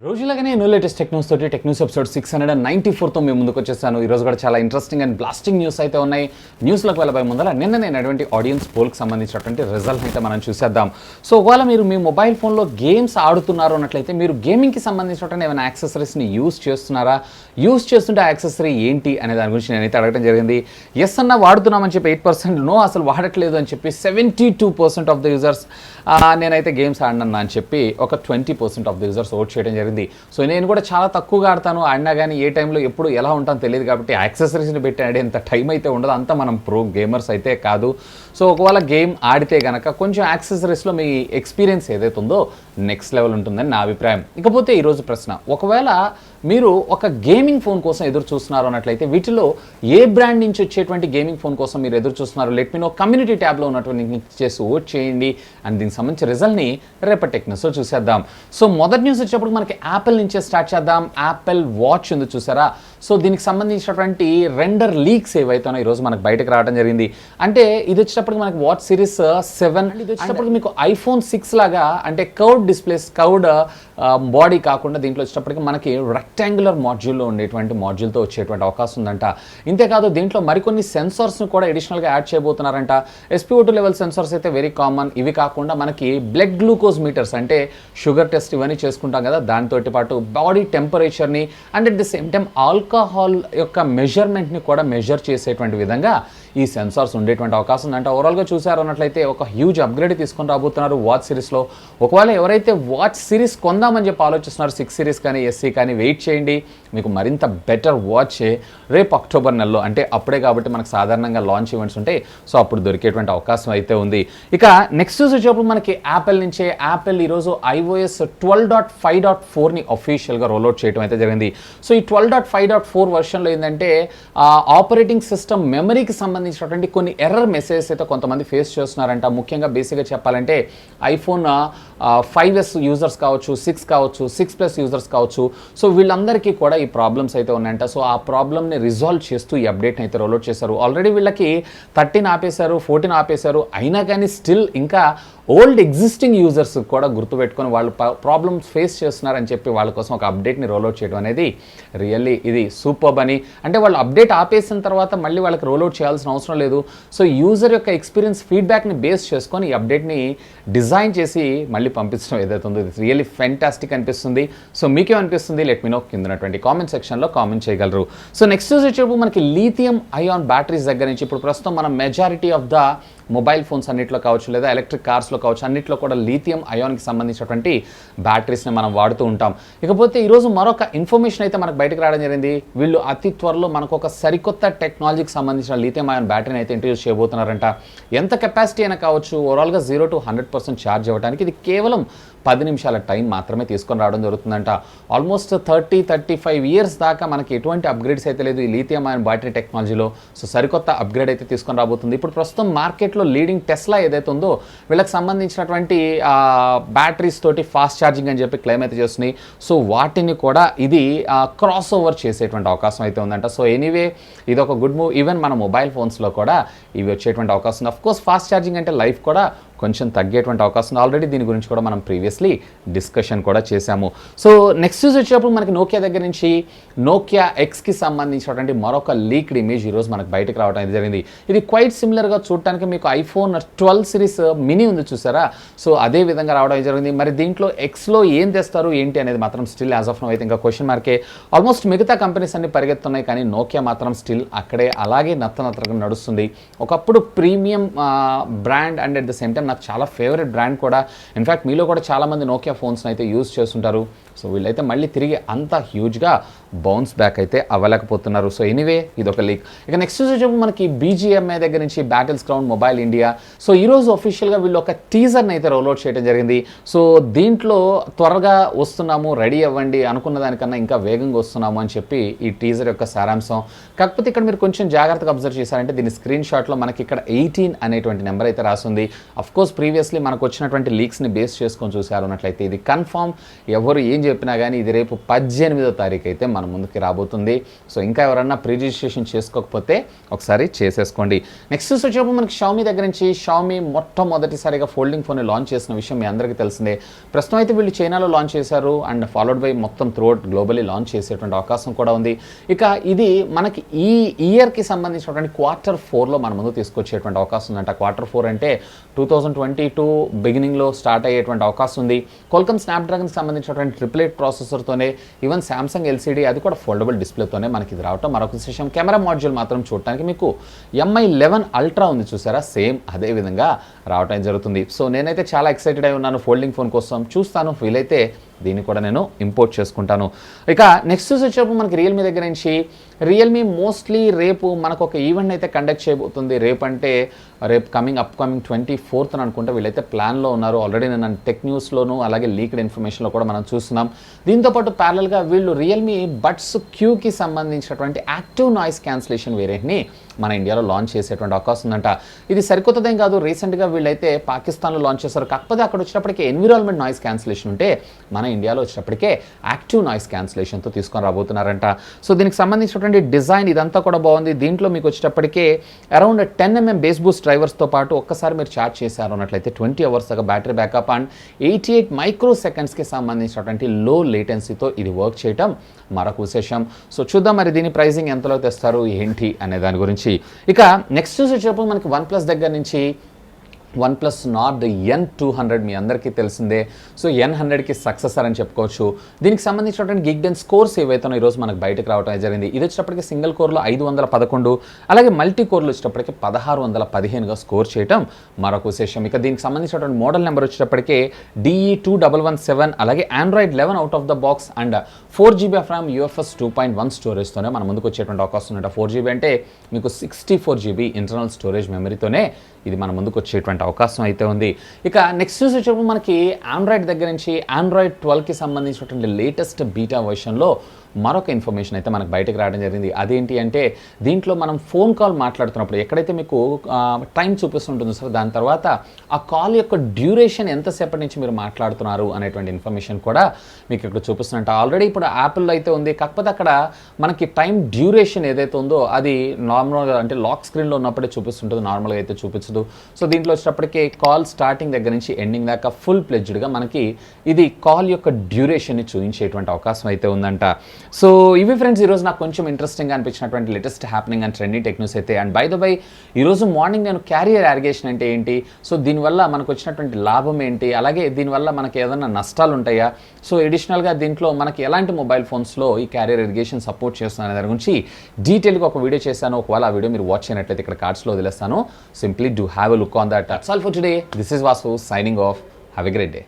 రోజులాగానే ఎన్నో లేటెస్ట్ టెక్న్యూస్ తోటి టెక్న్యూస్ ఎపిసోడ్ 694తో మేము ముందుకు వచ్చేసాను. ఈరోజు కూడా చాలా ఇంట్రెస్టింగ్ అండ్ బ్లాస్టింగ్ న్యూస్ అయితే ఉన్నాయి. న్యూస్లోకి వెళ్ళబోయే ముందర నిన్న నేనటువంటి ఆడియన్స్ పోల్కి సంబంధించినటువంటి రిజల్ట్ అయితే మనం చూసేద్దాం. సో ఒకవేళ మీరు మీ మొబైల్ ఫోన్లో గేమ్స్ ఆడుతున్నారు అన్నట్లయితే మీరు గేమింగ్కి సంబంధించినటువంటి ఏమైనా యాక్సెసరీస్ని యూస్ చేస్తున్నారా, యూస్ చేస్తుంటే ఆ యాక్సెసరీ ఏంటి అనే దాని గురించి నేనైతే అడగడం జరిగింది. ఎస్ అన్న వాడుతున్నామని చెప్పి 8%, నో అసలు వాడట్లేదు అని చెప్పి 72% ఆఫ్ ద యూజర్స్, నేనైతే గేమ్స్ ఆడినా అని చెప్పి ఒక 20% ఆఫ్ ద యూజర్స్ ఓట్ చేయడం జరిగింది. సో నేను కూడా చాలా తక్కువగా ఆడతాను, ఆడినా కానీ ఏ టైంలో ఎప్పుడు ఎలా ఉంటానో తెలియదు కాబట్టి యాక్సెసరీస్ని పెట్టి ఆడేంత టైం అయితే ఉండదు, అంతా మనం ప్రో గేమర్స్ అయితే కాదు. సో ఒకవేళ గేమ్ ఆడితే కనుక కొంచెం యాక్సెసరీస్లో మీ ఎక్స్పీరియన్స్ ఏదైతే ఉందో నెక్స్ట్ లెవెల్ ఉంటుందని నా అభిప్రాయం. ఇకపోతే ఈరోజు ప్రశ్న, ఒకవేళ మీరు ఒక గేమింగ్ ఫోన్ కోసం ఎదురు చూస్తున్నారు అన్నట్లయితే వీటిలో ఏ బ్రాండ్ నుంచి వచ్చేటువంటి గేమింగ్ ఫోన్ కోసం మీరు ఎదురు చూస్తున్నారు లెట్ మీ నో కమ్యూనిటీ ట్యాబ్లో ఉన్నటువంటి లింక్ చేసి ఓట్ చేయండి. అండ్ దీనికి సంబంధించిన రిజల్ట్ని రేపటి టెక్న్యూస్లో చూసేద్దాం. సో మొదటి న్యూస్ వచ్చేటప్పుడు మనకి యాపిల్ నుంచే స్టార్ట్ చేద్దాం. యాపిల్ వాచ్ ఉంది చూసారా, సో దీనికి సంబంధించినటువంటి రెండర్ లీక్స్ ఏవైతే ఈరోజు మనకు బయటకు రావడం జరిగింది. అంటే ఇది వచ్చేటప్పటికి మనకి వాచ్ సిరీస్ 7, ఇది వచ్చేటప్పటికి మీకు ఐఫోన్ 6 లాగా అంటే కర్వ్డ్ డిస్ప్లేస్, కర్వ్డ్ బాడీ కాకుండా దీంట్లో వచ్చేటప్పటికి మనకి రెక్టాంగులర్ మాడ్యూల్లో ఉండేటువంటి మాడ్యూల్తో వచ్చేటువంటి అవకాశం ఉందంట. ఇంతేకాదు దీంట్లో మరికొన్ని సెన్సార్స్ని కూడా అడిషనల్గా యాడ్ చేయబోతున్నారంట. SpO2 లెవెల్ సెన్సార్స్ అయితే వెరీ కామన్. ఇవి కాకుండా మనకి బ్లడ్ గ్లూకోజ్ మీటర్స్ అంటే షుగర్ టెస్ట్ ఇవన్నీ చేసుకుంటాం కదా, దాంతో పాటు బాడీ టెంపరేచర్ని and at the same time alcohol యొక్క మెజర్మెంట్ని కూడా మెజర్ చేసేటువంటి విధంగా ఈ సెన్సార్స్ ఉండేటువంటి అవకాశం ఉందంట. ఓవరాల్గా చూసారు అన్నట్లయితే ఒక హ్యూజ్ అప్గ్రేడ్ తీసుకొని రాబోతున్నారు వాచ్ సిరీస్లో. ఒకవేళ ఎవరైతే వాచ్ సిరీస్ కొందామని చెప్పి ఆలోచిస్తున్నారు 6 సిరీస్ కానీ SE కానీ వెయిట్ చేయండి, మీకు మరింత బెటర్ వాచ్ రేపు అక్టోబర్ నెలలో, అంటే అప్పుడే కాబట్టి మనకు సాధారణంగా లాంచ్ ఈవెంట్స్ ఉంటాయి, సో అప్పుడు దొరికేటువంటి అవకాశం అయితే ఉంది. ఇక నెక్స్ట్ వచ్చేటప్పుడు మనకి యాపిల్ నుంచే యాపిల్ ఈరోజు iOS 12.5.4ని అఫీషియల్గా రోల్అవుట్ చేయడం అయితే జరిగింది. సో ఈ 12.5.4 వర్షన్లో ఏంటంటే ఆపరేటింగ్ సిస్టమ్ మెమరీకి సంబంధించినటువంటి కొన్ని ఎర్రర్ మెసేజెస్ అయితే కొంతమంది ఫేస్ చేస్తున్నారంట. ముఖ్యంగా బేసిక్గా చెప్పాలంటే ఐఫోన్ 5S యూజర్స్ కావచ్చు, 6 కావచ్చు, 6+ యూజర్స్ కావచ్చు, సో వీళ్ళందరికీ కూడా ఈ ప్రాబ్లమ్స్ అయితే ఉన్నాయంట. సో ఆ ప్రాబ్లమ్ని రిజాల్వ్ చేస్తూ ఈ అప్డేట్ని అయితే రోల్అవుట్ చేశారు. ఆల్రెడీ వీళ్ళకి 13 ఆపేశారు, 14 ఆపేశారు, అయినా కానీ స్టిల్ ఇంకా ఓల్డ్ ఎగ్జిస్టింగ్ యూజర్స్ కూడా గుర్తుపెట్టుకొని వాళ్ళు ప్రాబ్లమ్స్ ఫేస్ చేస్తున్నారని చెప్పి వాళ్ళ కోసం ఒక అప్డేట్ని రోల్అవుట్ చేయడం అనేది రియల్లీ ఇది సూపర్బ్ అని. అంటే వాళ్ళు అప్డేట్ ఆపేసిన తర్వాత మళ్ళీ వాళ్ళకి రోల్అవుట్ చేయాల్సిన అవసరం లేదు. సో యూజర్ యొక్క ఎక్స్పీరియన్స్ ఫీడ్బ్యాక్ని బేస్ చేసుకొని ఈ అప్డేట్ని డిజైన్ చేసి మళ్ళీ పంపించడం ఏదైతే ఉందో ఇది రియల్లీ ఫెంటాస్టిక్ అనిపిస్తుంది. సో మీకేమనిపిస్తుంది లెట్ మీ నో కిందనటువంటి కామెంట్ సెక్షన్లో కామెంట్ చేయగలరు. సో నెక్స్ట్ వచ్చేటప్పుడు మనకి లీథియం అయాన్ బ్యాటరీస్ దగ్గర నుంచి ఇప్పుడు ప్రస్తుతం మనం majority of the mobile phones అన్నిట్లో కావచ్చు లేదా ఎలక్ట్రిక్ కార్స్లో కావచ్చు అన్నిట్లో కూడా లీథియం అయాన్కి సంబంధించినటువంటి బ్యాటరీస్ని మనం వాడుతూ ఉంటాం. ఇకపోతే ఈరోజు మరొక ఇన్ఫర్మేషన్ అయితే మనకు బయటకు రావడం జరిగింది. వీళ్ళు అతి త్వరలో మనకు ఒక సరికొత్త టెక్నాలజీకి సంబంధించిన లీథియం అయాన్ బ్యాటరీని అయితే ఇంట్రడ్యూస్ చేయబోతున్నారంట. ఎంత కెపాసిటీ అయినా కావచ్చు, ఓవరాల్గా 0 to 100% ఛార్జ్ అవ్వడానికి ఇది కేవలం 10 నిమిషాల టైం మాత్రమే తీసుకొని రావడం జరుగుతుందంట. ఆల్మోస్ట్ 30-35 ఇయర్స్ దాకా మనకి ఎటువంటి అప్గ్రేడ్స్ అయితే లేదు ఈ లీథియం అయాన్ బ్యాటరీ టెక్నాలజీలో. సో సరికొత్త అప్గ్రేడ్ అయితే తీసుకొని రాబోతుంది. ఇప్పుడు ప్రస్తుతం మార్కెట్లో లీడింగ్ టెస్లా ఏదైతే ఉందో వీళ్ళకి సంబంధించినటువంటి బ్యాటరీస్ తోటి ఫాస్ట్ ఛార్జింగ్ అని చెప్పి క్లెయిమ్ అయితే చేస్తున్నాయి. సో వాటిని కూడా ఇది క్రాస్ ఓవర్ చేసేటువంటి అవకాశం అయితే ఉందంట. సో ఎనీవే ఇది ఒక గుడ్ మూవ్. ఈవెన్ మన మొబైల్ ఫోన్స్లో కూడా ఇవి వచ్చేటువంటి అవకాశం ఉంది. అఫ్కోర్స్ ఫాస్ట్ ఛార్జింగ్ అంటే లైఫ్ కూడా కొంచెం తగ్గేటువంటి అవకాశం ఉంది. ఆల్రెడీ దీని గురించి కూడా మనం ప్రీవియస్లీ డిస్కషన్ కూడా చేశాము. సో నెక్స్ట్ న్యూస్ వచ్చేటప్పుడు మనకి నోకియా దగ్గర నుంచి నోకియా ఎక్స్కి సంబంధించినటువంటి మరొక లీక్డ్ ఇమేజ్ ఈరోజు మనకు బయటకు రావడం అయితే జరిగింది. ఇది క్వైట్ సిమిలర్గా చూడటానికి మీకు ఐఫోన్ 12 సిరీస్ మినీ ఉంది చూసారా, సో అదే విధంగా రావడం జరిగింది. మరి దీంట్లో ఎక్స్లో ఏం తెస్తారు ఏంటి అనేది మాత్రం స్టిల్ యాజ్ ఆఫ్ నో అయితే ఇంకా క్వశ్చన్ మార్కే. ఆల్మోస్ట్ మిగతా కంపెనీస్ అన్ని పరిగెత్తున్నాయి కానీ నోకియా మాత్రం స్టిల్ అక్కడే అలాగే నత్తనత్తగా నడుస్తుంది. ఒకప్పుడు premium brand and at the same time నాకు చాలా ఫేవరెట్ బ్రాండ్ కూడా. ఇన్ఫ్యాక్ట్ మీలో కూడా చాలామంది నోకియా ఫోన్స్ని అయితే యూజ్ చేస్తుంటారు. సో వీళ్ళైతే మళ్ళీ తిరిగి అంత హ్యూజ్గా బౌన్స్ బ్యాక్ అయితే అవ్వలేకపోతున్నారు. సో ఎనీవే ఇది ఒక లీక్. ఇక నెక్స్ట్ వచ్చేటప్పుడు మనకి BGMI దగ్గర నుంచి battles ground mobile India. So ఈరోజు అఫీషియల్గా వీళ్ళు ఒక టీజర్ని అయితే రోల్అవుట్ చేయడం జరిగింది. సో దీంట్లో త్వరగా వస్తున్నాము, రెడీ అవ్వండి, అనుకున్న దానికన్నా ఇంకా వేగంగా వస్తున్నాము అని చెప్పి ఈ టీజర్ యొక్క సారాంశం. కాకపోతే ఇక్కడ మీరు కొంచెం జాగ్రత్తగా అబ్జర్వ్ చేశారంటే దీని స్క్రీన్ షాట్లో మనకి ఇక్కడ 18 అనేటువంటి నెంబర్ అయితే రాస్తుంది. అఫ్కోర్స్ ప్రీవియస్లీ మనకు వచ్చినటువంటి లీక్స్ని బేస్ చేసుకొని చూసారు అన్నట్లయితే ఇది కన్ఫర్మ్, ఎవరు ఏం చెప్పినా కానీ ఇది రేపు 18వ తారీఖు అయితే మన ముందుకి రాబోతుంది. సో ఇంకా ఎవరన్నా ప్రీ రిజిస్ట్రేషన్ చేసుకోకపోతే ఒకసారి చేసేసుకోండి. నెక్స్ట్ వచ్చేటప్పుడు మనకి షామీ దగ్గర నుంచి షామీ మొట్టమొదటిసారిగా ఫోల్డింగ్ ఫోన్ లాంచ్ చేసిన విషయం మీ అందరికీ తెలిసిందే. ప్రస్తుతం అయితే వీళ్ళు చైనాలో లాంచ్ చేశారు అండ్ ఫాలోడ్ బై మొత్తం త్రూఅవుట్ గ్లోబలీ లాంచ్ చేసేటువంటి అవకాశం కూడా ఉంది. ఇక ఇది మనకి ఈ ఇయర్కి సంబంధించినటువంటి Q4లో మన ముందు తీసుకొచ్చేటువంటి అవకాశం ఉందంట. Q4 అంటే 2022 బిగినింగ్లో స్టార్ట్ అయ్యేటువంటి అవకాశం ఉంది. కోల్కమ్ స్నాప్డ్రాగన్కి సంబంధించినటువంటి 888 ప్రాసెసర్తోనే ఈవెన్ సామ్సంగ్ ఎల్సీడీ అది కూడా ఫోల్డబుల్ డిస్ప్లేతోనే మనకి ఇది రావటం మరొక విశేషం. కెమెరా మాడ్యూల్ మాత్రం చూడటానికి మీకు MI 11 అల్ట్రా ఉంది చూసారా, సేమ్ అదే విధంగా రావటం జరుగుతుంది. సో నేనైతే చాలా ఎక్సైటెడ్ అయి ఉన్నాను ఫోల్డింగ్ ఫోన్ కోసం. చూస్తాను, వీలైతే దీన్ని కూడా నేను ఇంపోర్ట్ చేసుకుంటాను. ఇక నెక్స్ట్ వచ్చేటప్పుడు మనకి రియల్మీ దగ్గర నుంచి రియల్మీ మోస్ట్లీ రేపు మనకు ఒక ఈవెంట్ అయితే కండక్ట్ చేయబోతుంది. రేపు అప్కమింగ్ 24th అనుకుంటే వీళ్ళైతే ప్లాన్లో ఉన్నారు. ఆల్రెడీ నేను టెక్న్యూస్లోను అలాగే లీక్డ్ ఇన్ఫర్మేషన్లో కూడా మనం చూస్తున్నాం. దీంతోపాటు ప్యారల్గా వీళ్ళు రియల్మీ బడ్స్ క్యూకి సంబంధించినటువంటి యాక్టివ్ నాయిస్ క్యాన్సిలేషన్ వేరియంట్ని మన ఇండియాలో లాంచ్ చేసేటువంటి అవకాశం ఉందంట. ఇది సరికొత్తదేం కాదు, రీసెంట్గా వీళ్ళైతే పాకిస్తాన్లో లాంచ్ చేశారు. కాకపోతే అక్కడ వచ్చినప్పటికీ ఎన్విరాన్మెంట్ నాయిస్ క్యాన్సిలేషన్ ఉంటే మన ఇండియాలో వచ్చేటప్పటికే యాక్టివ్ నాయిస్ క్యాన్సిలేషన్తో తీసుకొని రాబోతున్నారంట. సో దీనికి సంబంధించినటువంటి డిజైన్ ఇదంతా కూడా బాగుంది. దీంట్లో మీకు వచ్చేటప్పటికే అరౌండ్ 10mm బేస్ బూస్ట్ డ్రైవర్స్తో పాటు ఒక్కసారి మీరు ఛార్జ్ చేశారు అన్నట్లయితే 20 hours దాకా బ్యాటరీ బ్యాకప్ అండ్ 88 మైక్రోసెకండ్స్కి సంబంధించినటువంటి లో లేటెన్సీతో ఇది వర్క్ చేయటం మరొక విశేషం. సో చూద్దాం మరి దీని ప్రైజింగ్ ఎంతలో తెస్తారు ఏంటి అనే దాని గురించి. ఇక నెక్స్ట్ వచ్చేటప్పుడు మనకి OnePlus దగ్గర నుంచి OnePlus Nord N200 మీ అందరికీ తెలిసిందే. సో N100కి సక్సెసర్ అని చెప్పుకోవచ్చు. దీనికి సంబంధించినటువంటి GeekBench స్కోర్స్ ఏవైతే ఈరోజు మనకు బయటకు రావడం జరిగింది. ఇది వచ్చేటప్పటికి సింగిల్ కోర్లో 511, అలాగే మల్టీ కోర్లు వచ్చేటప్పటికి 1615గా స్కోర్ చేయటం మరొక విశేషం. ఇక దీనికి సంబంధించినటువంటి మోడల్ నెంబర్ వచ్చేటప్పటికి DE2117, అలాగే Android 11 out of the box and 4GB of RAM UFS 2.1 స్టోరేజ్తోనే మన ముందుకు వచ్చేటువంటి అవకాశం ఉందంట. 4GB అంటే మీకు 64GB ఇంటర్నల్ స్టోరేజ్ మెమరీతోనే ఇది మన ముందుకు వచ్చేటువంటి అవకాశం అయితే ఉంది. ఇక నెక్స్ట్ వచ్చేటప్పుడు మనకి ఆండ్రాయిడ్ దగ్గర నుంచి Android 12కి సంబంధించినటువంటి లేటెస్ట్ బీటా వర్షన్లో మరొక ఇన్ఫర్మేషన్ అయితే మనకు బయటకు రావడం జరిగింది. అదేంటి అంటే దీంట్లో మనం ఫోన్ కాల్ మాట్లాడుతున్నప్పుడు ఎక్కడైతే మీకు టైం చూపిస్తుంటుందో సార్, దాని తర్వాత ఆ కాల్ యొక్క డ్యూరేషన్ ఎంతసేపటి నుంచి మీరు మాట్లాడుతున్నారు అనేటువంటి ఇన్ఫర్మేషన్ కూడా మీకు ఇక్కడ చూపిస్తున్నట్టు. ఆల్రెడీ ఇప్పుడు యాపిల్లో అయితే ఉంది, కాకపోతే అక్కడ మనకి టైం డ్యూరేషన్ ఏదైతే ఉందో అది నార్మల్గా అంటే లాక్ స్క్రీన్లో ఉన్నప్పుడే చూపిస్తుంటుంది, నార్మల్గా అయితే చూపించదు. సో దీంట్లో వచ్చేటప్పటికి కాల్ స్టార్టింగ్ దగ్గర నుంచి ఎండింగ్ దాకా ఫుల్ ప్లెడ్జ్డ్గా మనకి ఇది కాల్ యొక్క డ్యూరేషన్ని చూపించేటువంటి అవకాశం అయితే ఉందంట. సో ఇవి ఫ్రెండ్స్ ఈరోజు నాకు కొంచెం ఇంట్రెస్టింగ్గా అనిపించినటువంటి latest happening and trending tech news అయితే. అండ్ బై ద వై ఈరోజు మార్నింగ్ నేను క్యారియర్ యారిగేషన్ అంటే ఏంటి, సో దీనివల్ల మనకు వచ్చినటువంటి లాభం ఏంటి, అలాగే దీనివల్ల మనకి ఏదైనా నష్టాలు ఉంటాయా, సో ఎడిషనల్గా దీంట్లో మనకి ఎలాంటి మొబైల్ ఫోన్స్లో ఈ క్యారియర్ ఇరిగేషన్ సపోర్ట్ చేస్తున్న దాని గురించి డీటెయిల్గా ఒక వీడియో చేశాను. ఒకవేళ ఆ వీడియో మీరు వాచ్ చేయనట్లయితే ఇక్కడ కార్డ్స్లో వదిలేస్తాను. Simply do have a look on that. That's all for today. This is Vasu signing off. Have a great day.